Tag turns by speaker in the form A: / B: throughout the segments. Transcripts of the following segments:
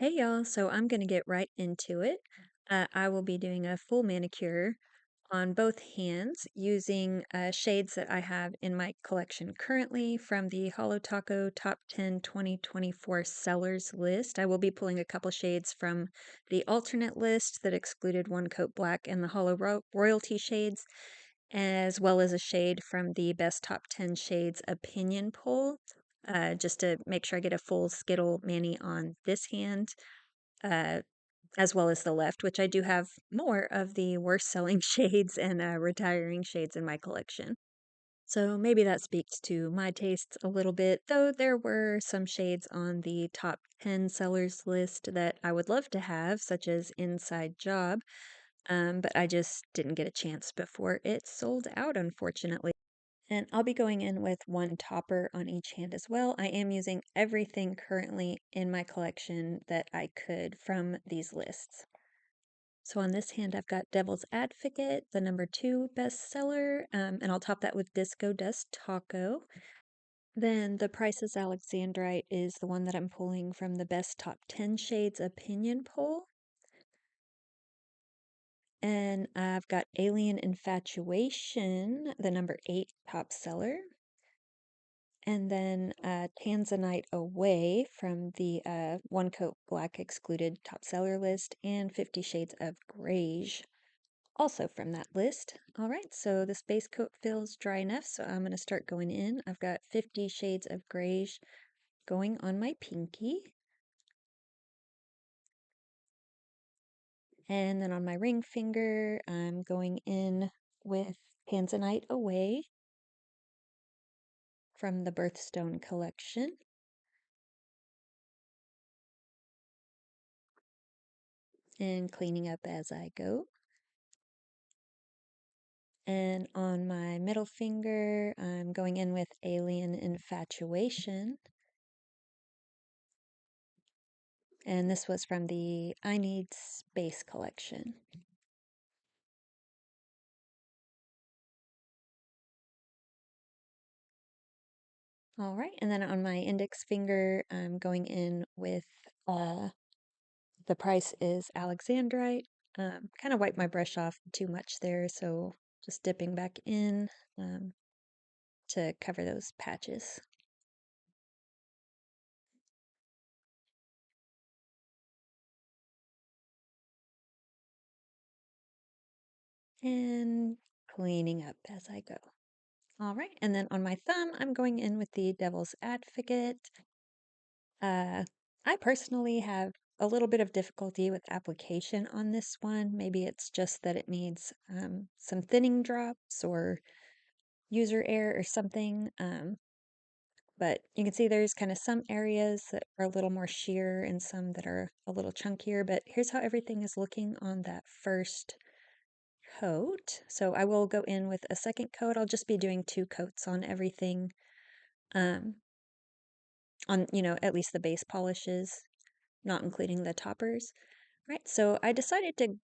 A: Hey y'all, so I'm going to get right into it. I will be doing a full manicure on both hands using shades that I have in my collection currently from the Holo Taco Top 10 2024 Sellers list. I will be pulling a couple shades from the alternate list that excluded One Coat Black and the Royalty shades, as well as a shade from the Best Top 10 Shades opinion poll, just to make sure I get a full Skittle Mani on this hand. Uh, as well as the left, which I do have more of the worst selling shades and retiring shades in my collection. So maybe that speaks to my tastes a little bit, though there were some shades on the top 10 sellers list that I would love to have, such as Inside Job, but I just didn't get a chance before it sold out, unfortunately. And I'll be going in with one topper on each hand as well. I am using everything currently in my collection that I could from these lists. So on this hand, I've got Devil's Advocate, the #2 bestseller, and I'll top that with Disco Dust Taco. Then The Price is Alexandrite is the one that I'm pulling from the Best Top 10 Shades opinion poll. And I've got Alien Infatuation, the #8 top seller. And then Tanzanite Away from the One Coat Black excluded top seller list, and 50 Shades of Greige, also from that list. All right, so this base coat feels dry enough, so I'm going to start going in. I've got 50 Shades of Greige going on my pinky. And then on my ring finger, I'm going in with Tanzanite Away from the Birthstone collection. And cleaning up as I go. And on my middle finger, I'm going in with Alien Infatuation. And this was from the I Need Space collection. All right, and then on my index finger, I'm going in with The Price is Alexandrite. Kind of wiped my brush off too much there, so just dipping back in to cover those patches. And cleaning up as I go. All right, and then on my thumb, I'm going in with the Devil's Advocate. Uh, I personally have a little bit of difficulty with application on this one. Maybe it's just that it needs some thinning drops or user air or something. But you can see there's kind of some areas that are a little more sheer and some that are a little chunkier. But here's how everything is looking on that first coat. So I will go in with a second coat. I'll just be doing 2 coats on everything, um, on, at least the base polishes, not including the toppers. Right, so I decided to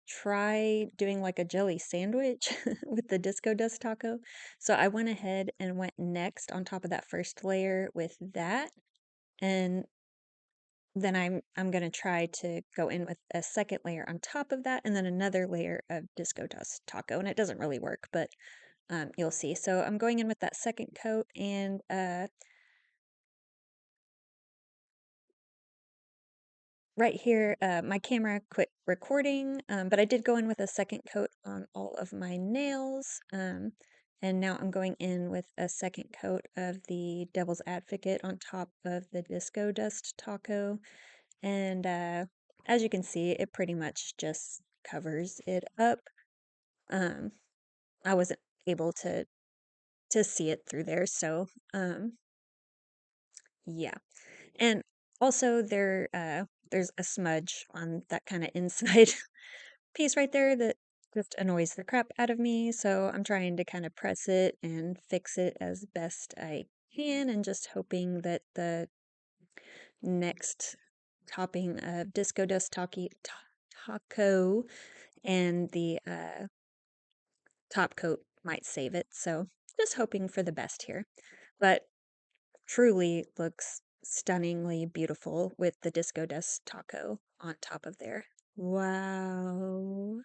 A: try doing like a jelly sandwich with the disco dust taco. So I went ahead and went next on top of that first layer with that. And then I'm gonna try to go in with a second layer on top of that, and then another layer of disco dust taco. And it doesn't really work, but you'll see. So I'm going in with that second coat, and right here, my camera quit recording, but I did go in with a second coat on all of my nails. And now I'm going in with a second coat of the Devil's Advocate on top of the Disco Dust Taco. And as you can see, it pretty much just covers it up. Um, I wasn't able to see it through there, so yeah. And also there's a smudge on that kind of inside piece right there that just annoys the crap out of me. So I'm trying to kind of press it and fix it as best I can, and just hoping that the next topping of Disco Dust Taco and the top coat might save it. So just hoping for the best here. But truly looks stunningly beautiful with the disco dust taco on top of there. Wow.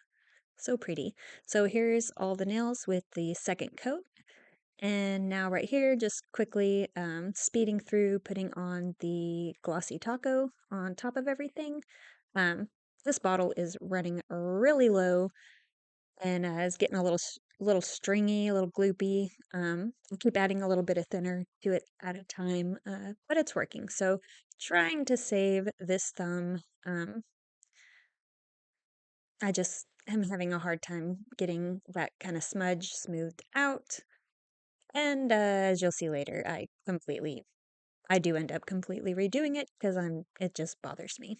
A: So pretty. So here's all the nails with the second coat. And now right here, just quickly speeding through, putting on the glossy taco on top of everything. Um, this bottle is running really low and is getting a little stringy, a little gloopy. I'll keep adding a little bit of thinner to it at a time, but it's working. So trying to save this thumb. I just am having a hard time getting that kind of smudge smoothed out. And as you'll see later, I do end up completely redoing it because it just bothers me.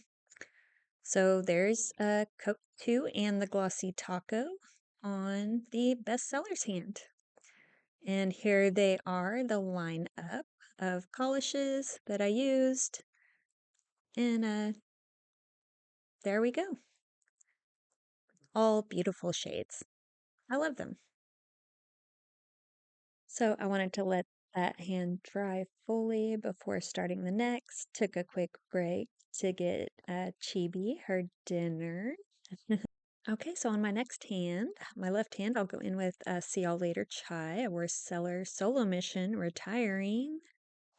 A: So there's Coke 2 and the Glossy Taco on the bestseller's hand. And here they are, the lineup of polishes that I used. And there we go. All beautiful shades. I love them. So I wanted to let that hand dry fully before starting the next. Took a quick break to get Chibi her dinner. Okay, so on my next hand, my left hand, I'll go in with See Y'all Later Chai, a Worst Seller Solo Mission, Retiring.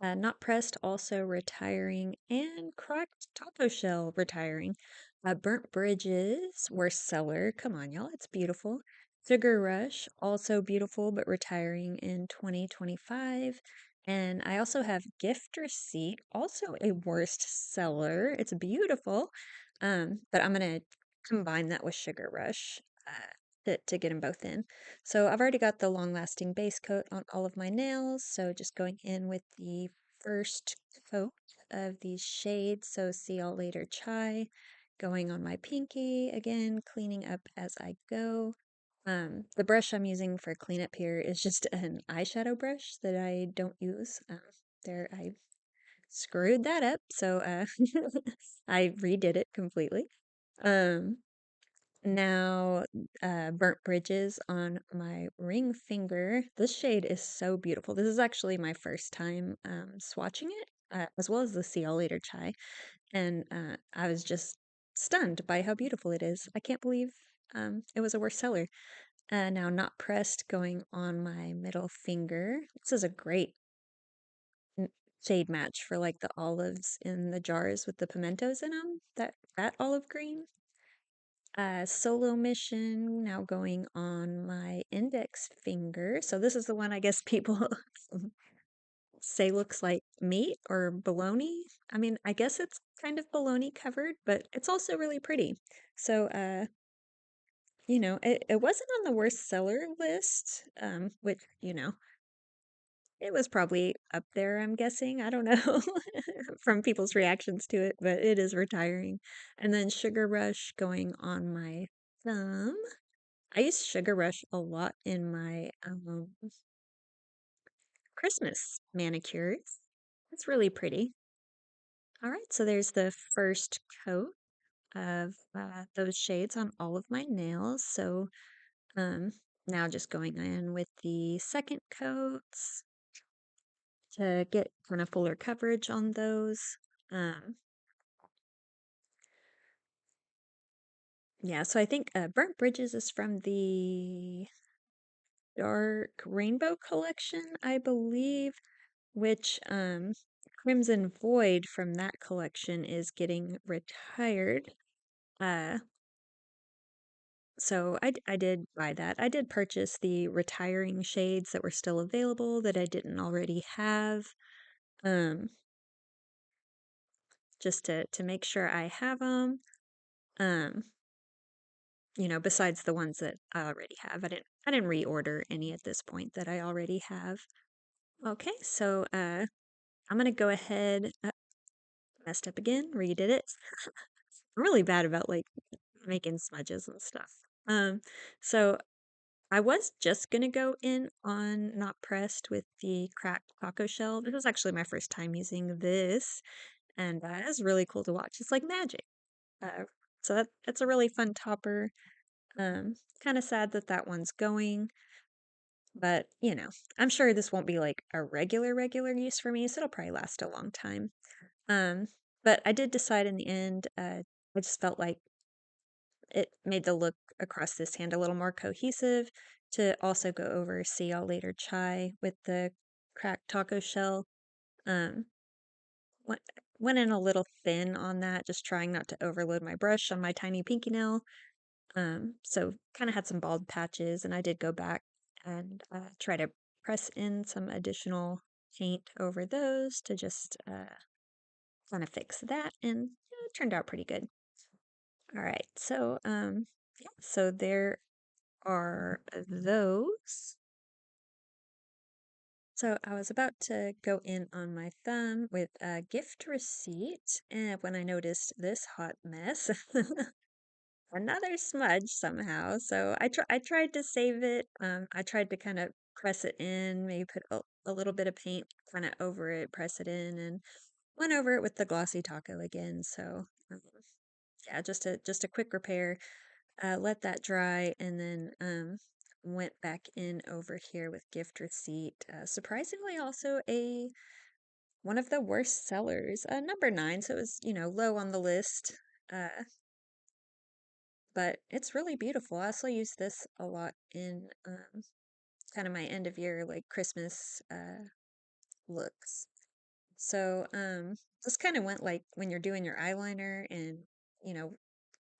A: Not Pressed, also retiring, and Cracked Taco Shell retiring. Burnt Bridges, worst seller. Come on, y'all, it's beautiful. Sugar Rush, also beautiful but retiring in 2025. And I also have Gift Receipt, also a worst seller. It's beautiful, but I'm gonna combine that with Sugar Rush. To get them both in. So I've already got the long-lasting base coat on all of my nails, so just going in with the first coat of these shades. So See Y'all Later Chai, going on my pinky, again, cleaning up as I go. The brush I'm using for cleanup here is just an eyeshadow brush that I don't use. I screwed that up, so I redid it completely. Um, Now, Burnt Bridges on my ring finger. This shade is so beautiful. This is actually my first time swatching it, as well as the See Y'all Later Chai. And I was just stunned by how beautiful it is. I can't believe it was a worst seller. Now, Not Pressed going on my middle finger. This is a great n- shade match for like the olives in the jars with the pimentos in them. That olive green. Solo Mission now going on my index finger. So this is the one I guess people say looks like meat or bologna. I mean, I guess it's kind of bologna covered, but it's also really pretty. So, it wasn't on the worst seller list, which, it was probably up there, I'm guessing. I don't know from people's reactions to it, but it is retiring. And then Sugar Rush going on my thumb. I use Sugar Rush a lot in my Christmas manicures. It's really pretty. All right, so there's the first coat of those shades on all of my nails. So um, now just going in with the second coats to get kind of fuller coverage on those. Um, yeah, so I think Burnt Bridges is from the Dark Rainbow collection, I believe, which Crimson Void from that collection is getting retired. Uh, so I did buy that. I did purchase the retiring shades that were still available that I didn't already have. Um, just to make sure I have them. Um, besides the ones that I already have. I didn't reorder any at this point that I already have. Okay, so I'm gonna go ahead. Messed up again, redid it. I'm really bad about like making smudges and stuff. Um, so I was just gonna go in on Not Pressed with the cracked taco shell. This is actually my first time using this, and it's really cool to watch. It's like magic. Uh, so that's a really fun topper. Kind of sad that that one's going, But, I'm sure this won't be like a regular use for me, so it'll probably last a long time. Um, but I did decide in the end, I just felt like it made the look across this hand a little more cohesive to also go over see y'all later chai with the cracked taco shell. Um, went, went in a little thin on that, just trying not to overload my brush on my tiny pinky nail. So kind of had some bald patches, and I did go back and try to press in some additional paint over those to just kind of fix that, and yeah, it turned out pretty good. All right, so yeah, so there are those. So I was about to go in on my thumb with a gift receipt, and when I noticed this hot mess, another smudge somehow. So I tried to save it. I tried to kind of press it in, maybe put a little bit of paint kind of over it, press it in, and went over it with the glossy taco again. So yeah, just a quick repair. Let that dry, and then went back in over here with gift receipt. Surprisingly, also a one of the worst sellers, number 9. So it was low on the list. Uh, but it's really beautiful. I also use this a lot in kind of my end of year, like Christmas looks. So this kind of went like when you're doing your eyeliner and you know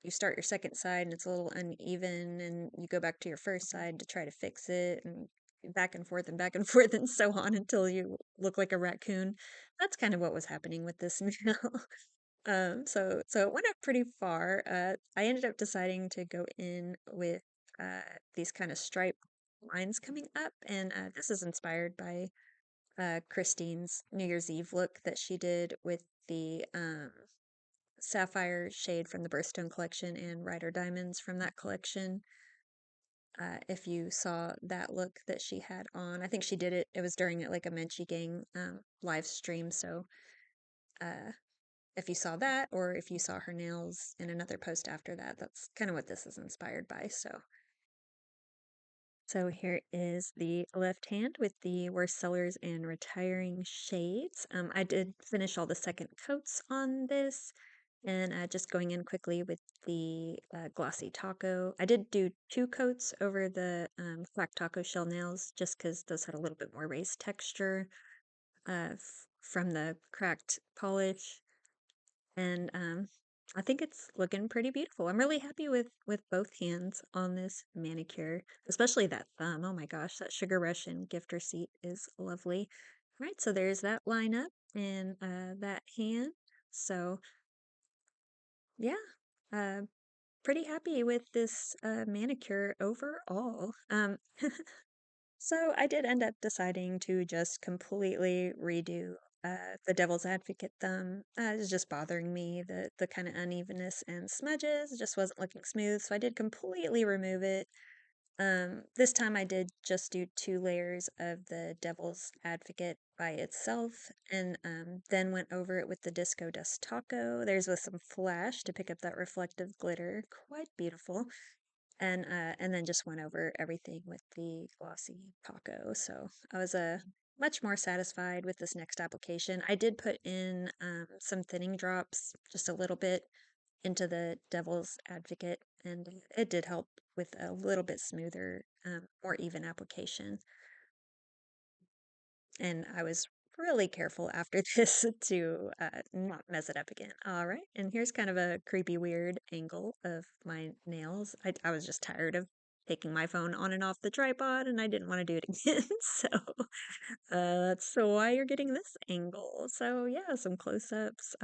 A: you start your second side and it's a little uneven and you go back to your first side to try to fix it and back and back and forth and so on until you look like a raccoon. That's kind of what was happening with this nail. So it went up pretty far. I ended up deciding to go in with these kind of stripe lines coming up, and this is inspired by Christine's New Year's Eve look that she did with the sapphire shade from the Birthstone collection and Rider Diamonds from that collection. If you saw that look that she had on, I think she did it. It was during like a Menchie Gang live stream, so uh, if you saw that or if you saw her nails in another post after that, that's kind of what this is inspired by. So here is the left hand with the worst sellers and retiring shades. I did finish all the second coats on this, and just going in quickly with the glossy taco. I did do 2 coats over the black taco shell nails just because those had a little bit more raised texture from the cracked polish. And I think it's looking pretty beautiful. I'm really happy with both hands on this manicure, especially that thumb. Oh my gosh, that Sugar Rush and gift receipt is lovely. All right, so there's that lineup and that hand. So yeah, uh, pretty happy with this manicure overall. So I did end up deciding to just completely redo the Devil's Advocate thumb. It was just bothering me. The kind of unevenness and smudges just wasn't looking smooth, so I did completely remove it. This time I did just do 2 layers of the Devil's Advocate by itself, and then went over it with the Disco Dust Taco. There's with some flash to pick up that reflective glitter. Quite beautiful, and then just went over everything with the glossy taco. So I was much more satisfied with this next application. I did put in some thinning drops, just a little bit, into the Devil's Advocate, and it did help with a little bit smoother, more even application. And I was really careful after this to not mess it up again. All right, and here's kind of a creepy, weird angle of my nails. I was just tired of taking my phone on and off the tripod, and I didn't want to do it again. So that's why you're getting this angle. So yeah, some close-ups.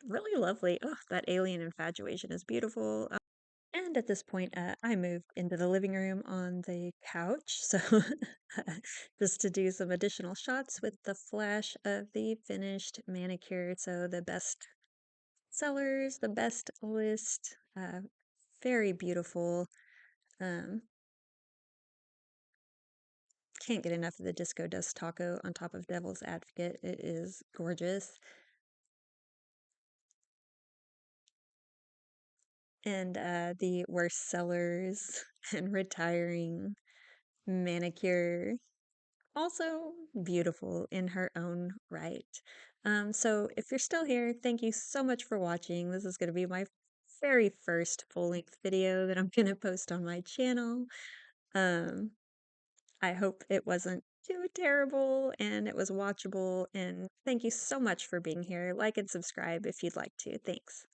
A: Really lovely. Oh, that alien infatuation is beautiful. And at this point, I moved into the living room on the couch, so just to do some additional shots with the flash of the finished manicure. So the best sellers, the best list, very beautiful. Um, can't get enough of the Disco Dust Taco on top of Devil's Advocate. It is gorgeous. And the worst sellers and retiring. Manicure. Also beautiful in her own right. So if you're still here, thank you so much for watching. This is going to be my very first full-length video that I'm going to post on my channel. Um, I hope it wasn't too terrible and it was watchable. And thank you so much for being here. Like and subscribe if you'd like to. Thanks.